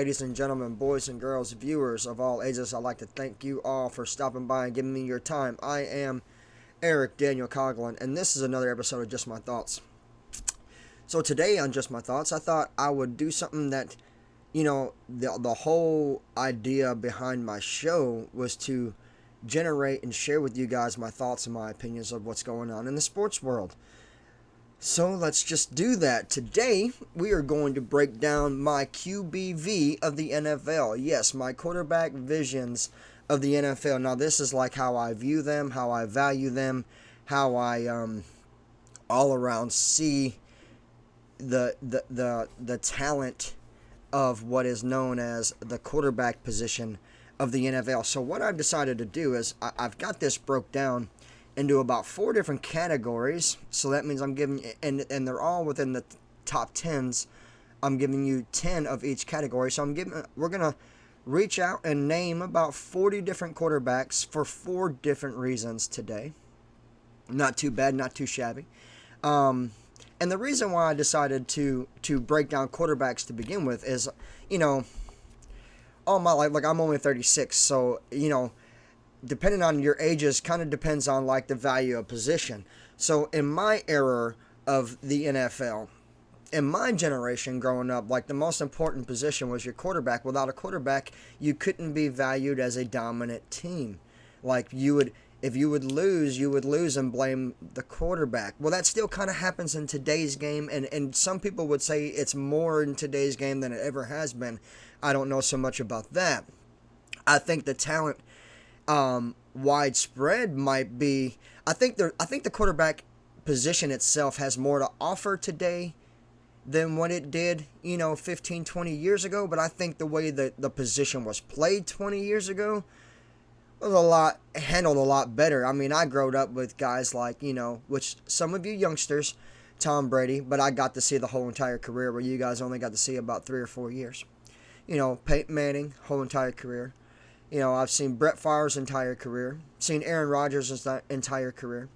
ladies and gentlemen, boys and girls, viewers of all ages. I'd like to thank you all for stopping by and giving me your time. I am Eric Daniel Coughlin, and this is another episode of Just My Thoughts. So today on Just My Thoughts, I thought I would do something that, the whole idea behind my show was to generate and share with you guys my thoughts and my opinions of what's going on in the sports world. So let's just do that. Today, we are going to break down my QBV of the NFL. Yes, my quarterback visions of the NFL. Now, this is like how I view them, how I value them, how I all around see the talent of what is known as the quarterback position of the NFL. So what I've decided to do is I've got this broke down into about 4 different categories. So that means I'm giving, and they're all within the top 10s. I'm giving you 10 of each category. So we're going to reach out and name about 40 different quarterbacks for 4 different reasons today. Not too bad, not too shabby. And the reason why I decided to break down quarterbacks to begin with is, all my life, like I'm only 36, so, depending on your ages, kind of depends on like the value of position. So in my era of the NFL, in my generation growing up, like the most important position was your quarterback. Without a quarterback, you couldn't be valued as a dominant team. Like if you would lose and blame the quarterback. Well, that still kind of happens in today's game, and some people would say it's more in today's game than it ever has been. I don't know so much about that. I think the talent widespread might be. I think the quarterback position itself has more to offer today than what it did, 15, 20 years ago. But I think the way that the position was played 20 years ago was handled a lot better. I mean, I growed up with guys like, which some of you youngsters, Tom Brady, but I got to see the whole entire career where you guys only got to see about 3 or 4 years. Peyton Manning, whole entire career. I've seen Brett Favre's entire career. Seen Aaron Rodgers' entire career.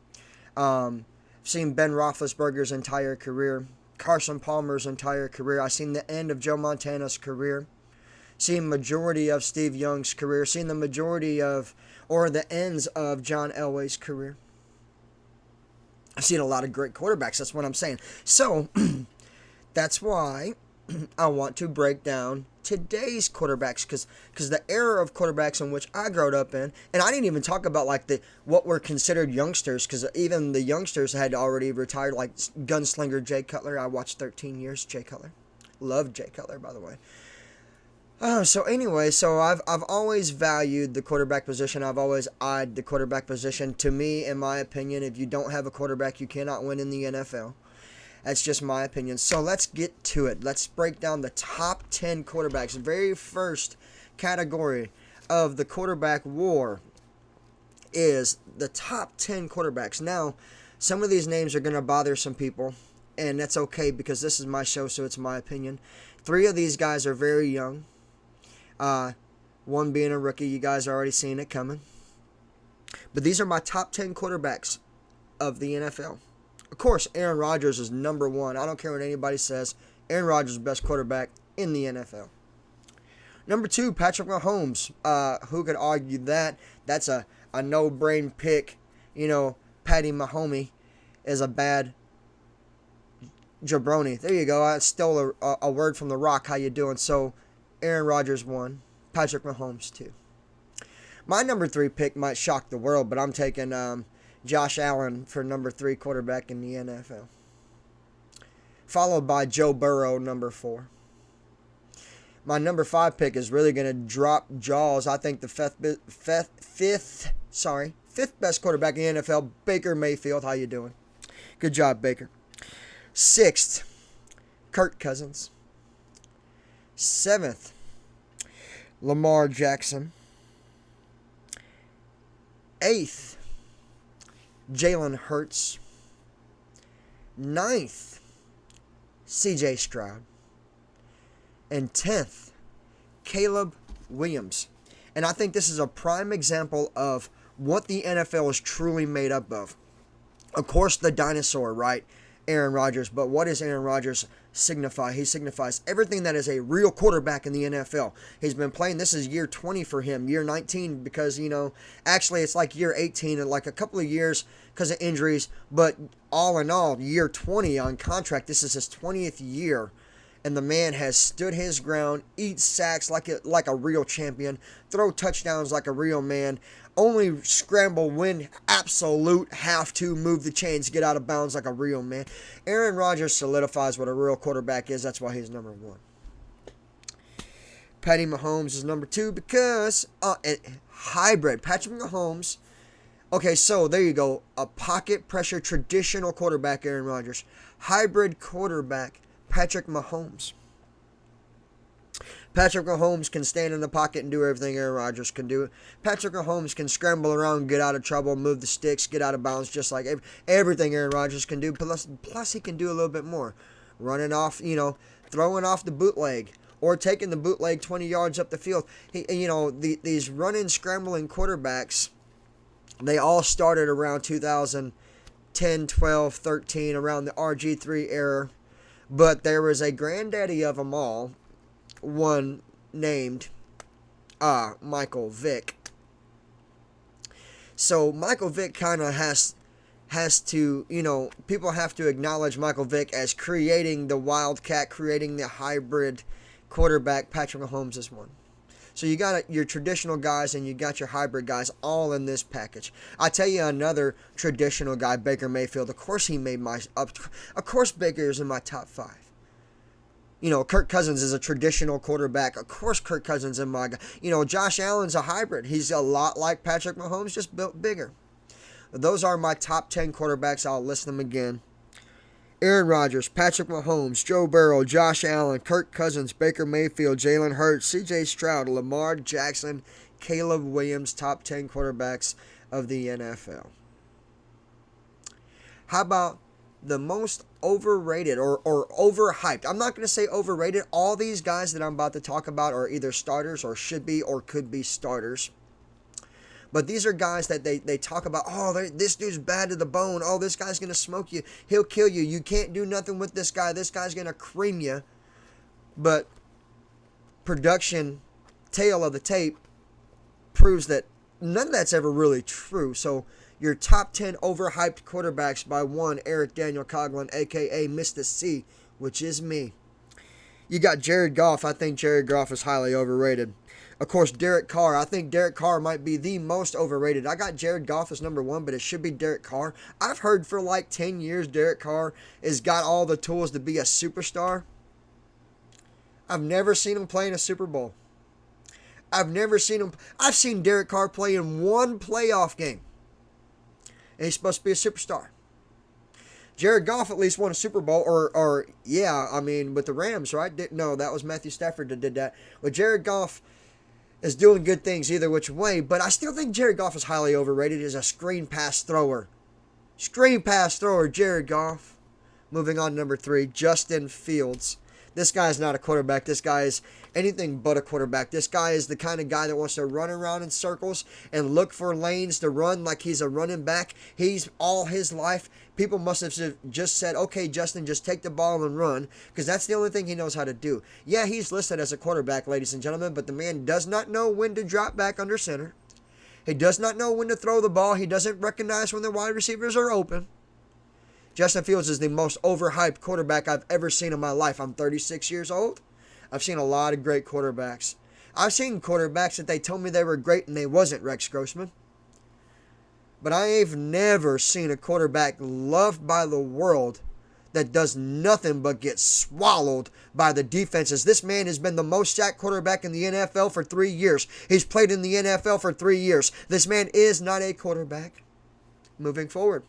Seen Ben Roethlisberger's entire career. Carson Palmer's entire career. I've seen the end of Joe Montana's career. Seen majority of Steve Young's career. Seen the majority of, or the ends of John Elway's career. I've seen a lot of great quarterbacks. That's what I'm saying. So, that's why I want to break down today's quarterbacks, because the era of quarterbacks in which I grew up in, and I didn't even talk about like what were considered youngsters, because even the youngsters had already retired, like gunslinger Jay Cutler. I watched 13 years Jay Cutler. Loved Jay Cutler, by the way. So I've always valued the quarterback position. I've always eyed the quarterback position. To me, in my opinion, if you don't have a quarterback, you cannot win in the NFL. That's just my opinion. So let's get to it. Let's break down the top 10 quarterbacks. The very first category of the quarterback war is the top 10 quarterbacks. Now, some of these names are going to bother some people, and that's okay because this is my show, so it's my opinion. 3 of these guys are very young. One being a rookie. You guys are already seeing it coming. But these are my top 10 quarterbacks of the NFL. Of course, Aaron Rodgers is number 1. I don't care what anybody says. Aaron Rodgers is the best quarterback in the NFL. Number 2, Patrick Mahomes. Who could argue that? That's a no-brain pick. Patty Mahomes is a bad jabroni. There you go. I stole a word from The Rock. How you doing? So, Aaron Rodgers 1. Patrick Mahomes 2. My number 3 pick might shock the world, but I'm taking Josh Allen for number 3 quarterback in the NFL. Followed by Joe Burrow, number 4. My number 5 pick is really going to drop jaws. I think the fifth best quarterback in the NFL, Baker Mayfield. How you doing? Good job, Baker. 6th, Kirk Cousins. 7th, Lamar Jackson. 8th, Jalen Hurts. 9th, CJ Stroud. And 10th, Caleb Williams. And I think this is a prime example of what the NFL is truly made up of. Of course, the dinosaur, right? Aaron Rodgers. But what does Aaron Rodgers signify? He signifies everything that is a real quarterback in the NFL. He's been playing, this is year 20 for him, year 19 because, actually it's like year 18 and like a couple of years because of injuries. But all in all, year 20 on contract. This is his 20th year. And the man has stood his ground, eat sacks like a real champion, throw touchdowns like a real man, only scramble when absolute have to, move the chains, get out of bounds like a real man. Aaron Rodgers solidifies what a real quarterback is. That's why he's number one. Patty Mahomes is number two because hybrid. Patrick Mahomes. Okay, so there you go. A pocket pressure traditional quarterback, Aaron Rodgers. Hybrid quarterback, Patrick Mahomes. Patrick Mahomes can stand in the pocket and do everything Aaron Rodgers can do. Patrick Mahomes can scramble around, get out of trouble, move the sticks, get out of bounds, just like everything Aaron Rodgers can do. Plus he can do a little bit more. Running off, throwing off the bootleg or taking the bootleg 20 yards up the field. These running, scrambling quarterbacks, they all started around 2010, 12, 13, around the RG3 era. But there was a granddaddy of them all, one named Michael Vick. So Michael Vick kind of has to, people have to acknowledge Michael Vick as creating the wildcat, creating the hybrid quarterback. Patrick Mahomes is one. So you got your traditional guys and you got your hybrid guys all in this package. I tell you another traditional guy, Baker Mayfield. Of course he made of course Baker is in my top 5. Kirk Cousins is a traditional quarterback. Of course Kirk Cousins in my guy. Josh Allen's a hybrid. He's a lot like Patrick Mahomes, just built bigger. Those are my top 10 quarterbacks. I'll list them again. Aaron Rodgers, Patrick Mahomes, Joe Burrow, Josh Allen, Kirk Cousins, Baker Mayfield, Jalen Hurts, C.J. Stroud, Lamar Jackson, Caleb Williams, top 10 quarterbacks of the NFL. How about the most overrated or overhyped? I'm not going to say overrated. All these guys that I'm about to talk about are either starters or should be or could be starters. But these are guys that they talk about, this dude's bad to the bone. Oh, this guy's going to smoke you. He'll kill you. You can't do nothing with this guy. This guy's going to cream you. But production, tail of the tape, proves that none of that's ever really true. So your top 10 overhyped quarterbacks by one, Eric Daniel Coughlin, a.k.a. Mr. C, which is me. You got Jared Goff. I think Jared Goff is highly overrated. Of course, Derek Carr. I think Derek Carr might be the most overrated. I got Jared Goff as number one, but it should be Derek Carr. I've heard for like 10 years Derek Carr has got all the tools to be a superstar. I've never seen him play in a Super Bowl. I've seen Derek Carr play in one playoff game. And he's supposed to be a superstar. Jared Goff at least won a Super Bowl, with the Rams, right? No, that was Matthew Stafford that did that. But Jared Goff is doing good things either which way, but I still think Jared Goff is highly overrated as a screen pass thrower. Jared Goff. Moving on to number 3, Justin Fields. This guy is not a quarterback. This guy is anything but a quarterback. This guy is the kind of guy that wants to run around in circles and look for lanes to run like he's a running back. He's all his life. People must have just said, okay, Justin, just take the ball and run, because that's the only thing he knows how to do. Yeah, he's listed as a quarterback, ladies and gentlemen, but the man does not know when to drop back under center. He does not know when to throw the ball. He doesn't recognize when the wide receivers are open. Justin Fields is the most overhyped quarterback I've ever seen in my life. I'm 36 years old. I've seen a lot of great quarterbacks. I've seen quarterbacks that they told me they were great and they wasn't, Rex Grossman. But I've never seen a quarterback loved by the world that does nothing but get swallowed by the defenses. This man has been the most sacked quarterback in the NFL for 3 years. He's played in the NFL for 3 years. This man is not a quarterback. Moving forward.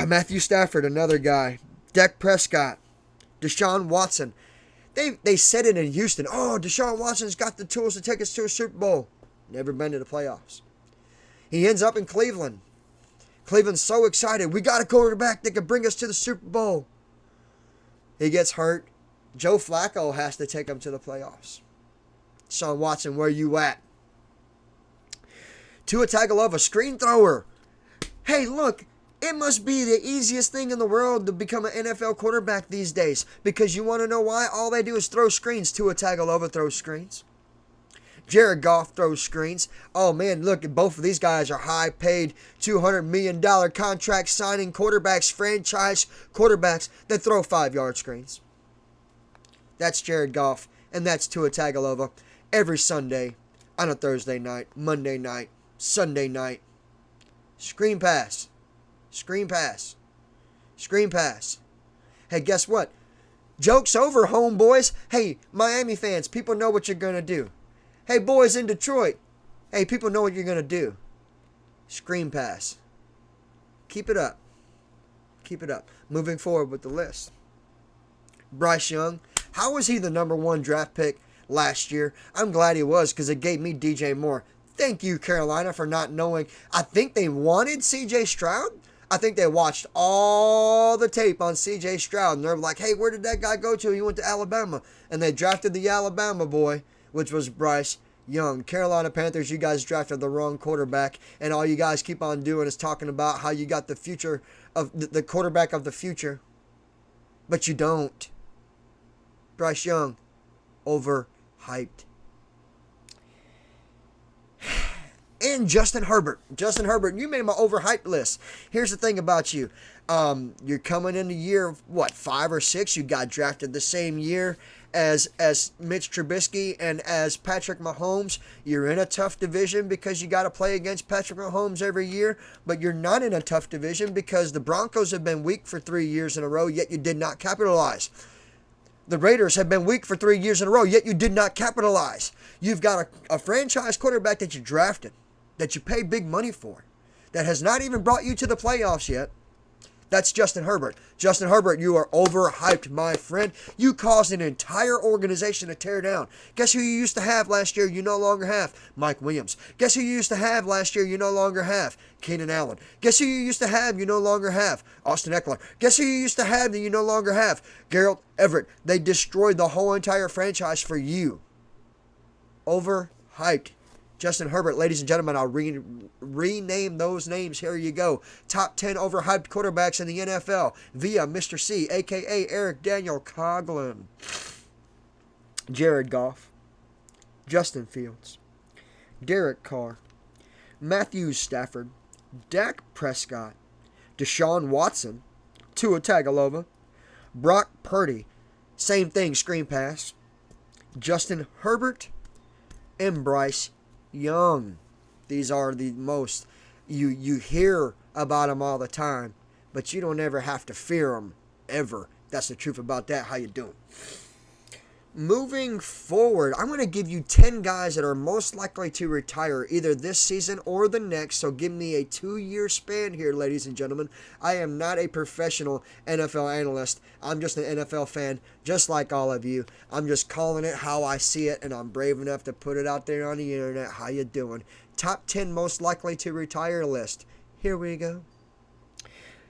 Matthew Stafford, another guy. Dak Prescott. Deshaun Watson. They said it in Houston. Oh, Deshaun Watson's got the tools to take us to a Super Bowl. Never been to the playoffs. He ends up in Cleveland. Cleveland's so excited. We got a quarterback that could bring us to the Super Bowl. He gets hurt. Joe Flacco has to take him to the playoffs. Deshaun Watson, where you at? Tua Tagovailoa, screen thrower. Hey, look. It must be the easiest thing in the world to become an NFL quarterback these days, because you want to know why? All they do is throw screens. Tua Tagovailoa throws screens. Jared Goff throws screens. Oh man, look, both of these guys are high paid, $200 million contract signing quarterbacks, franchise quarterbacks that throw 5-yard screens. That's Jared Goff, and that's Tua Tagovailoa every Sunday, on a Thursday night, Monday night, Sunday night. Screen pass. Screen pass. Screen pass. Hey, guess what? Joke's over, homeboys. Hey, Miami fans, people know what you're going to do. Hey, boys in Detroit. Hey, people know what you're going to do. Screen pass. Keep it up. Keep it up. Moving forward with the list. Bryce Young. How was he the number 1 draft pick last year? I'm glad he was, because it gave me DJ Moore. Thank you, Carolina, for not knowing. I think they wanted CJ Stroud. I think they watched all the tape on CJ Stroud, and they're like, hey, where did that guy go to? He went to Alabama. And they drafted the Alabama boy, which was Bryce Young. Carolina Panthers, you guys drafted the wrong quarterback, and all you guys keep on doing is talking about how you got the future of the quarterback of the future. But you don't. Bryce Young, overhyped. And Justin Herbert. Justin Herbert, you made my overhyped list. Here's the thing about you. You're coming into year, 5 or 6? You got drafted the same year as Mitch Trubisky and as Patrick Mahomes. You're in a tough division because you got to play against Patrick Mahomes every year, but you're not in a tough division because the Broncos have been weak for 3 years in a row, yet you did not capitalize. The Raiders have been weak for 3 years in a row, yet you did not capitalize. You've got a franchise quarterback that you drafted, that you pay big money for, that has not even brought you to the playoffs yet. That's Justin Herbert. Justin Herbert, you are overhyped, my friend. You caused an entire organization to tear down. Guess who you used to have last year? You no longer have Mike Williams. Guess who you used to have last year? You no longer have Keenan Allen. Guess who you used to have? You no longer have Austin Eckler. Guess who you used to have that you no longer have? Gerald Everett. They destroyed the whole entire franchise for you. Overhyped. Justin Herbert, ladies and gentlemen, I'll rename those names. Here you go. Top 10 overhyped quarterbacks in the NFL via Mr. C, a.k.a. Eric Daniel Coughlin. Jared Goff, Justin Fields, Derek Carr, Matthew Stafford, Dak Prescott, Deshaun Watson, Tua Tagovailoa, Brock Purdy, same thing, screen pass, Justin Herbert, and Bryce Young. These are the most, you hear about them all the time, but you don't ever have to fear them, ever. That's the truth about that. How you doing? Moving forward, I'm going to give you 10 guys that are most likely to retire either this season or the next. So give me a 2-year span here, ladies and gentlemen. I am not a professional NFL analyst. I'm just an NFL fan, just like all of you. I'm just calling it how I see it, and I'm brave enough to put it out there on the internet. How you doing? Top 10 most likely to retire list. Here we go.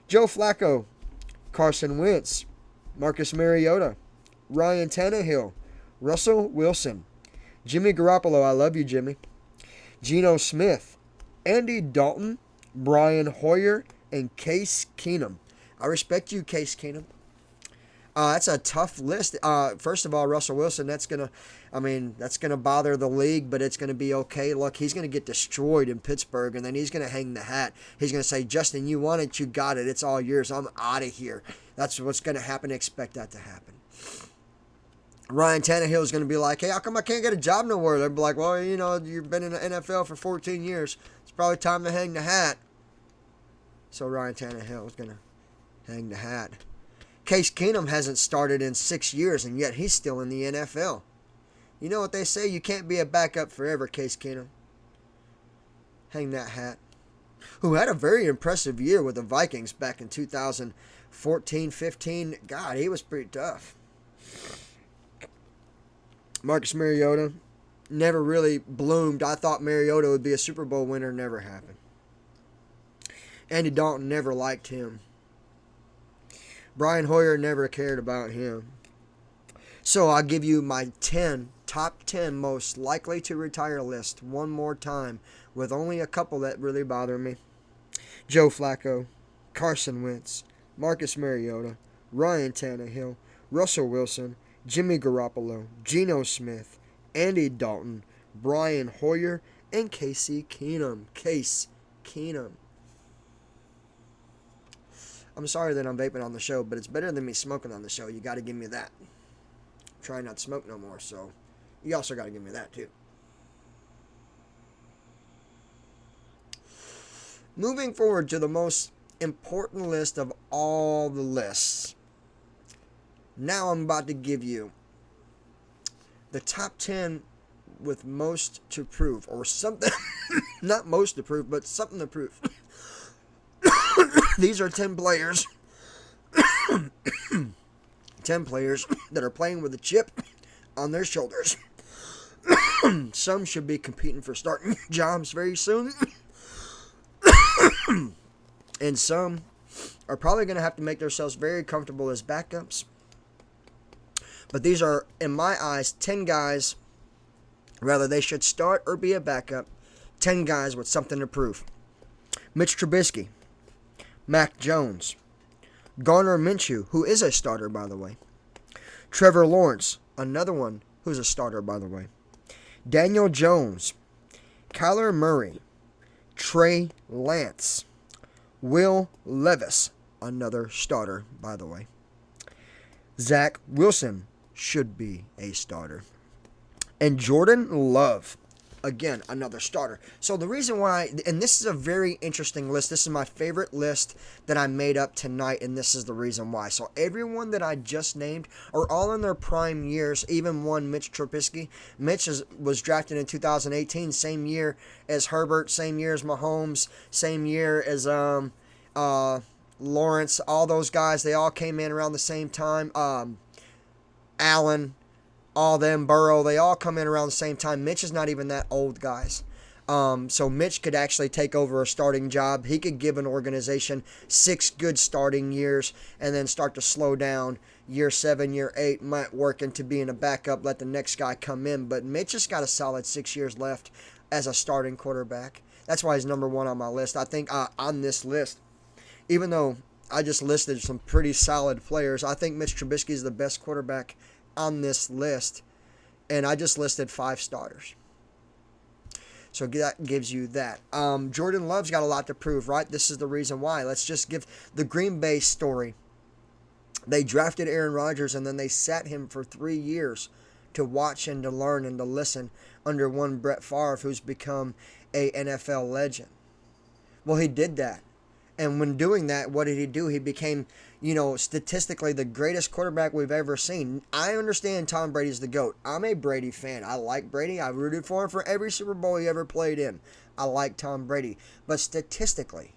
Joe Flacco, Carson Wentz, Marcus Mariota, Ryan Tannehill, Russell Wilson, Jimmy Garoppolo, I love you, Jimmy, Geno Smith, Andy Dalton, Brian Hoyer, and Case Keenum. I respect you, Case Keenum. That's a tough list. First of all, Russell Wilson, that's gonna bother the league, but it's gonna be okay. Look, he's gonna get destroyed in Pittsburgh, and then he's gonna hang the hat. He's gonna say, Justin, you want it, you got it. It's all yours. I'm out of here. That's what's gonna happen. Expect that to happen. Ryan Tannehill is going to be like, hey, how come I can't get a job nowhere? They'll be like, well, you've been in the NFL for 14 years. It's probably time to hang the hat. So Ryan Tannehill is going to hang the hat. Case Keenum hasn't started in 6 years, and yet he's still in the NFL. You know what they say? You can't be a backup forever, Case Keenum. Hang that hat. Who had a very impressive year with the Vikings back in 2014-15. God, he was pretty tough. Marcus Mariota never really bloomed. I thought Mariota would be a Super Bowl winner. Never happened. Andy Dalton, never liked him. Brian Hoyer, never cared about him. So I'll give you my top 10 most likely to retire list one more time, with only a couple that really bother me. Joe Flacco, Carson Wentz, Marcus Mariota, Ryan Tannehill, Russell Wilson, Jimmy Garoppolo, Geno Smith, Andy Dalton, Brian Hoyer, and Casey Keenum. Case Keenum. I'm sorry that I'm vaping on the show, but it's better than me smoking on the show. You got to give me that. I'm trying not to smoke no more, so you also got to give me that too. Moving forward to the most important list of all the lists. Now I'm about to give you the top 10 with most to prove, or something. Not most to prove, but something to prove. These are 10 players. 10 players that are playing with a chip on their shoulders. Some should be competing for starting jobs very soon. And some are probably going to have to make themselves very comfortable as backups. But these are, in my eyes, 10 guys, whether they should start or be a backup, 10 guys with something to prove. Mitch Trubisky, Mac Jones, Gardner Minshew, who is a starter, by the way. Trevor Lawrence, another one who's a starter, by the way. Daniel Jones, Kyler Murray, Trey Lance, Will Levis, another starter, by the way. Zach Wilson should be a starter. And Jordan Love, again, another starter. So the reason why, and this is a very interesting list. This is my favorite list that I made up tonight, and this is the reason why. So everyone that I just named are all in their prime years, even one Mitch Trubisky. Mitch was drafted in 2018, same year as Herbert, same year as Mahomes, same year as Lawrence. All those guys, they all came in around the same time. Allen, all them, Burrow, they all come in around the same time. Mitch is not even that old, guys. So Mitch could actually take over a starting job. He could give an organization 6 good starting years and then start to slow down. Year 7, year 8 might work into being a backup, let the next guy come in. But Mitch has got a solid 6 years left as a starting quarterback. That's why he's number 1 on my list. I think on this list, even though I just listed some pretty solid players, I think Mitch Trubisky is the best quarterback on this list, and I just listed 5 starters. So that gives you that. Jordan Love's got a lot to prove, right? This is the reason why. Let's just give the Green Bay story. They drafted Aaron Rodgers, and then they sat him for 3 years to watch and to learn and to listen under one Brett Favre, who's become a NFL legend. Well, he did that. And when doing that, what did he do? He became, statistically the greatest quarterback we've ever seen. I understand Tom Brady's the GOAT. I'm a Brady fan. I like Brady. I rooted for him for every Super Bowl he ever played in. I like Tom Brady. But statistically,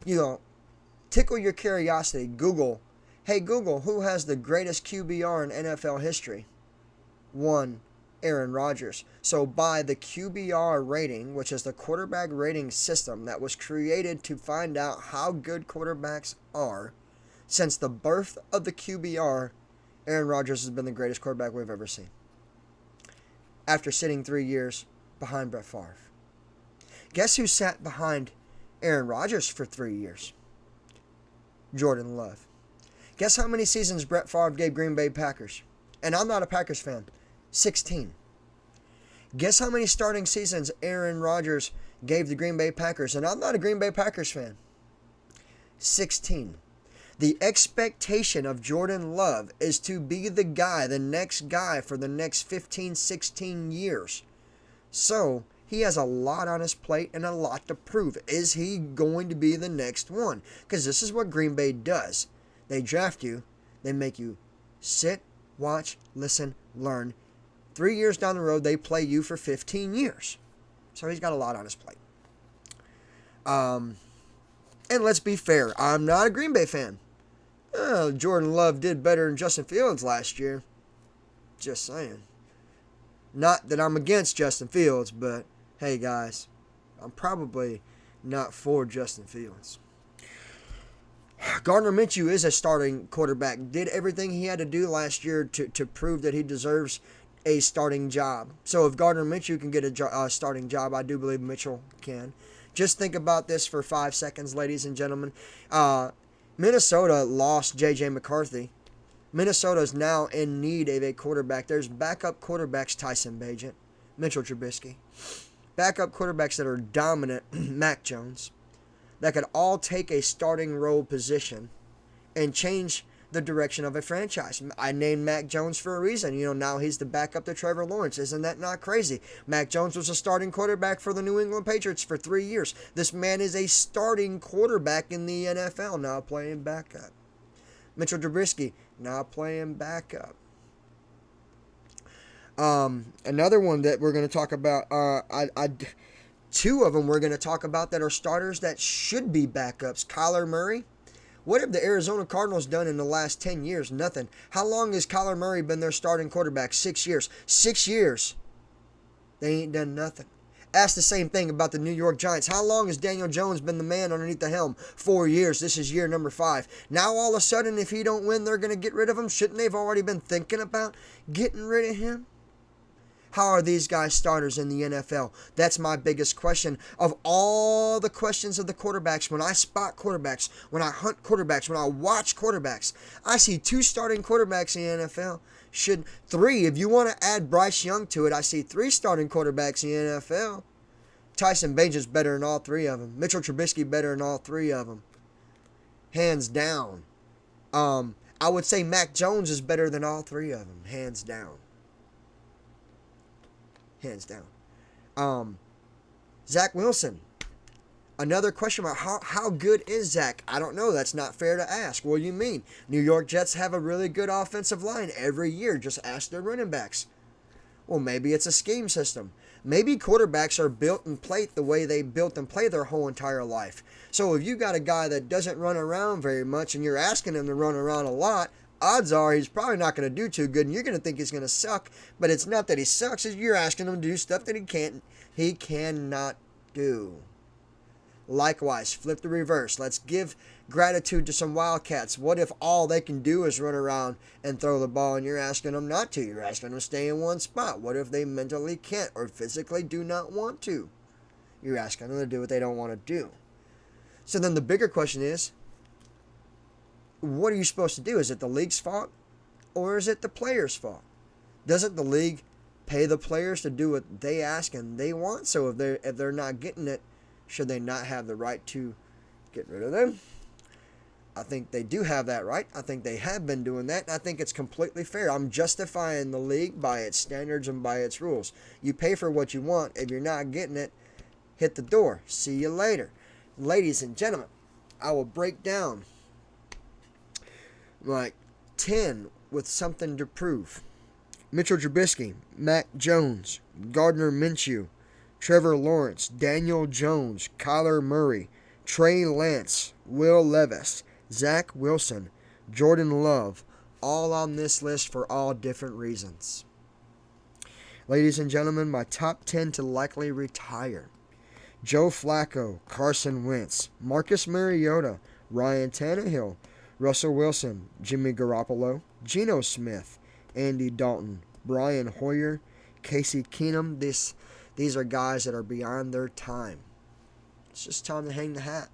tickle your curiosity. Google, hey Google, who has the greatest QBR in NFL history? 1, Aaron Rodgers. So by the QBR rating, which is the quarterback rating system that was created to find out how good quarterbacks are, since the birth of the QBR, Aaron Rodgers has been the greatest quarterback we've ever seen. After sitting 3 years behind Brett Favre. Guess who sat behind Aaron Rodgers for 3 years? Jordan Love. Guess how many seasons Brett Favre gave Green Bay Packers? And I'm not a Packers fan. 16. Guess how many starting seasons Aaron Rodgers gave the Green Bay Packers? And I'm not a Green Bay Packers fan. 16. The expectation of Jordan Love is to be the guy, the next guy for the next 15, 16 years. So, he has a lot on his plate and a lot to prove. Is he going to be the next one? Because this is what Green Bay does. They draft you. They make you sit, watch, listen, learn. 3 years down the road, they play you for 15 years. So he's got a lot on his plate. And let's be fair. I'm not a Green Bay fan. Jordan Love did better than Justin Fields last year. Just saying. Not that I'm against Justin Fields, but hey guys, I'm probably not for Justin Fields. Gardner Minshew is a starting quarterback. Did everything he had to do last year to prove that he deserves a starting job. So if Gardner Minshew can get a starting job, I do believe Mitchell can. Just think about this for 5 seconds, ladies and gentlemen. Minnesota lost J.J. McCarthy. Minnesota is now in need of a quarterback. There's backup quarterbacks, Tyson Bagent, Mitchell Trubisky. Backup quarterbacks that are dominant, Mac Jones, that could all take a starting role position and change the direction of a franchise. I named Mac Jones for a reason. Now he's the backup to Trevor Lawrence. Isn't that not crazy? Mac Jones was a starting quarterback for the New England Patriots for 3 years. This man is a starting quarterback in the NFL, now playing backup. Mitchell Trubisky, now playing backup. Another one that we're going to talk about, two of them we're going to talk about that are starters that should be backups. Kyler Murray. What have the Arizona Cardinals done in the last 10 years? Nothing. How long has Kyler Murray been their starting quarterback? 6 years. 6 years. They ain't done nothing. Ask the same thing about the New York Giants. How long has Daniel Jones been the man underneath the helm? 4 years. This is year number 5. Now all of a sudden, if he don't win, they're going to get rid of him. Shouldn't they have already been thinking about getting rid of him? How are these guys starters in the NFL? That's my biggest question. Of all the questions of the quarterbacks, when I spot quarterbacks, when I hunt quarterbacks, when I watch quarterbacks, I see 2 starting quarterbacks in the NFL. Should 3, if you want to add Bryce Young to it, I see 3 starting quarterbacks in the NFL. Tyson Bagent's better than all 3 of them. Mitchell Trubisky better than all 3 of them. Hands down. I would say Mac Jones is better than all 3 of them. Hands down. Hands down. Zach Wilson. Another question about how good is Zach? I don't know. That's not fair to ask. What do you mean? New York Jets have a really good offensive line every year. Just ask their running backs. Well, maybe it's a scheme system. Maybe quarterbacks are built and played the way they built and play their whole entire life. So if you got a guy that doesn't run around very much and you're asking him to run around a lot, odds are he's probably not going to do too good, and you're going to think he's going to suck. But it's not that he sucks; it's you're asking him to do stuff that he cannot do. Likewise, flip the reverse. Let's give gratitude to some Wildcats. What if all they can do is run around and throw the ball, and you're asking them not to? You're asking them to stay in one spot. What if they mentally can't or physically do not want to? You're asking them to do what they don't want to do. So then the bigger question is, what are you supposed to do? Is it the league's fault or is it the players' fault? Doesn't the league pay the players to do what they ask and they want? So if they're not getting it, should they not have the right to get rid of them? I think they do have that right. I think they have been doing that. And I think it's completely fair. I'm justifying the league by its standards and by its rules. You pay for what you want. If you're not getting it, hit the door. See you later. Ladies and gentlemen, I will break down like 10 with something to prove. Mitchell Trubisky, Mac Jones, Gardner Minshew, Trevor Lawrence, Daniel Jones, Kyler Murray, Trey Lance, Will Levis, Zach Wilson, Jordan Love, all on this list for all different reasons. Ladies and gentlemen, my top 10 to likely retire. Joe Flacco, Carson Wentz, Marcus Mariota, Ryan Tannehill, Russell Wilson, Jimmy Garoppolo, Geno Smith, Andy Dalton, Brian Hoyer, Casey Keenum. These are guys that are beyond their time. It's just time to hang the hat.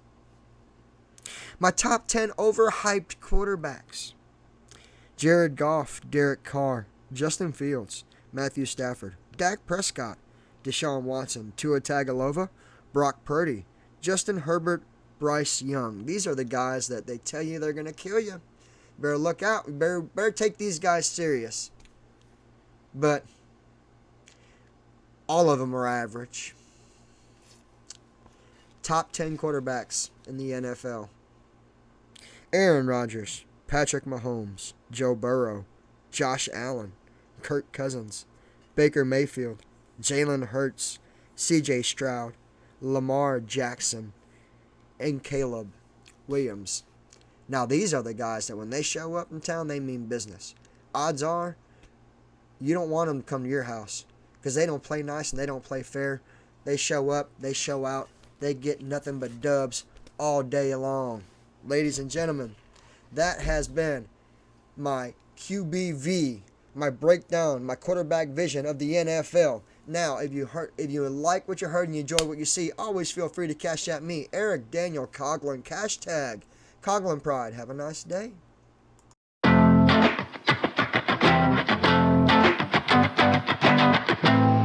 My top 10 overhyped quarterbacks. Jared Goff, Derek Carr, Justin Fields, Matthew Stafford, Dak Prescott, Deshaun Watson, Tua Tagovailoa, Brock Purdy, Justin Herbert, Bryce Young. These are the guys that they tell you they're going to kill you. Better look out. Better take these guys serious. But all of them are average. Top 10 quarterbacks in the NFL. Aaron Rodgers, Patrick Mahomes, Joe Burrow, Josh Allen, Kirk Cousins, Baker Mayfield, Jalen Hurts, C.J. Stroud, Lamar Jackson, and Caleb Williams. Now, these are the guys that when they show up in town, they mean business. Odds are, you don't want them to come to your house because they don't play nice and they don't play fair. They show up, they show out, they get nothing but dubs all day long. Ladies and gentlemen, that has been my QBV, my breakdown, my quarterback vision of the NFL. Now, if you like what you heard and you enjoy what you see, always feel free to cash at me, Eric Daniel Coughlin, hashtag Coughlin Pride. Have a nice day.